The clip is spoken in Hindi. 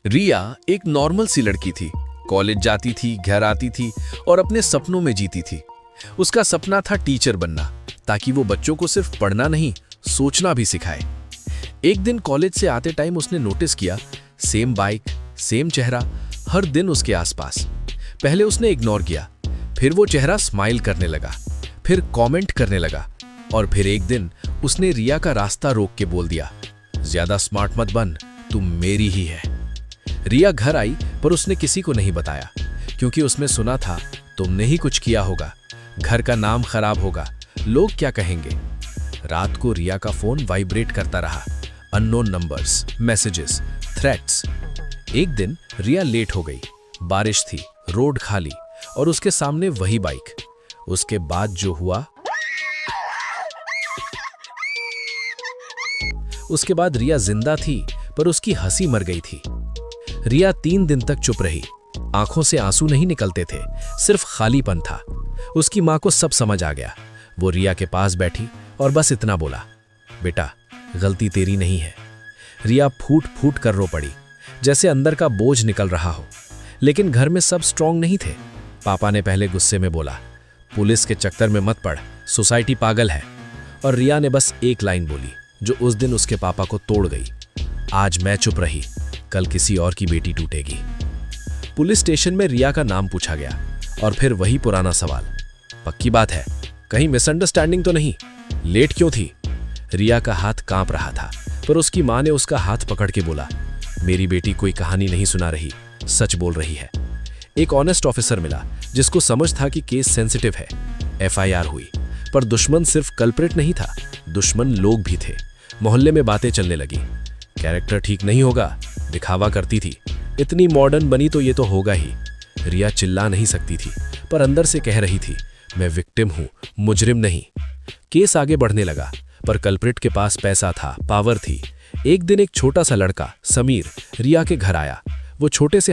रिया एक नॉर्मल सी लड़की थी। कॉलेज जाती थी, घर आती थी और अपने सपनों में जीती थी। उसका सपना था टीचर बनना, ताकि वो बच्चों को सिर्फ पढ़ना नहीं, सोचना भी सिखाए। एक दिन कॉलेज से आते टाइम उसने नोटिस किया, सेम बाइक, सेम चेहरा, हर दिन उसके आसपास। पहले उसने इग्नोर किया, फिर वो चेहरा स्माइल करने लगा, फिर कमेंट करने लगा, और फिर एक दिन उसने रिया का रास्ता रोक के बोल दिया, ज्यादा स्मार्ट मत बन, तुम मेरी ही है। रिया घर आई, पर उसने किसी को नहीं बताया, क्योंकि उसने सुना था तुमने ही कुछ किया होगा, घर का नाम खराब होगा, लोग क्या कहेंगे। रात को रिया का फोन वाइब्रेट करता रहा, अननोन नंबर्स, मैसेजेस, थ्रेट्स। एक दिन रिया लेट हो गई, बारिश थी, रोड खाली और उसके सामने वही बाइक। उसके बाद जो हुआ, उसके बाद रिया जिंदा थी, पर उसकी हंसी मर गई थी। रिया 3 दिन तक चुप रही, आंखों से आंसू नहीं निकलते थे, सिर्फ खालीपन था। उसकी मां को सब समझ आ गया। वो रिया के पास बैठी और बस इतना बोला, बेटा गलती तेरी नहीं है। रिया फूट फूट कर रो पड़ी, जैसे अंदर का बोझ निकल रहा हो। लेकिन घर में सब स्ट्रांग नहीं थे। पापा ने पहले गुस्से में बोला, पुलिस के चक्कर में मत पड़, सोसाइटी पागल है। और रिया ने बस एक लाइन बोली, जो उस दिन उसके पापा को तोड़ गई, आज मैं चुप रही, कल किसी और की बेटी टूटेगी। पुलिस स्टेशन में रिया का नाम पूछा गया, और फिर वही पुराना सवाल, पक्की बात है, कहीं मिसअंडरस्टैंडिंग तो नहीं, लेट क्यों थी। रिया का हाथ कांप रहा था, पर उसकी मां ने उसका हाथ पकड़ के बोला, मेरी बेटी कोई कहानी नहीं सुना रही, सच बोल रही है। एक ऑनेस्ट ऑफिसर मिला, जिसको समझ था कि केस सेंसिटिव है। FIR हुई, पर दुश्मन सिर्फ कल्प्रिट नहीं था, दुश्मन लोग भी थे। मोहल्ले में बातें चलने लगी, कैरेक्टर ठीक नहीं होगा, दिखावा करती थी, इतनी मॉडर्न बनी तो ये तो होगा ही। रिया चिल्ला नहीं सकती थी, पर अंदर से कह रही थी, मैं विक्टिम हूं, मुजरिम नहीं। केस आगे बढ़ने लगा, पर कल्प्रिट के पास पैसा था, पावर थी। एक दिन एक छोटा सा लड़का समीर रिया के घर आया। वो छोटे से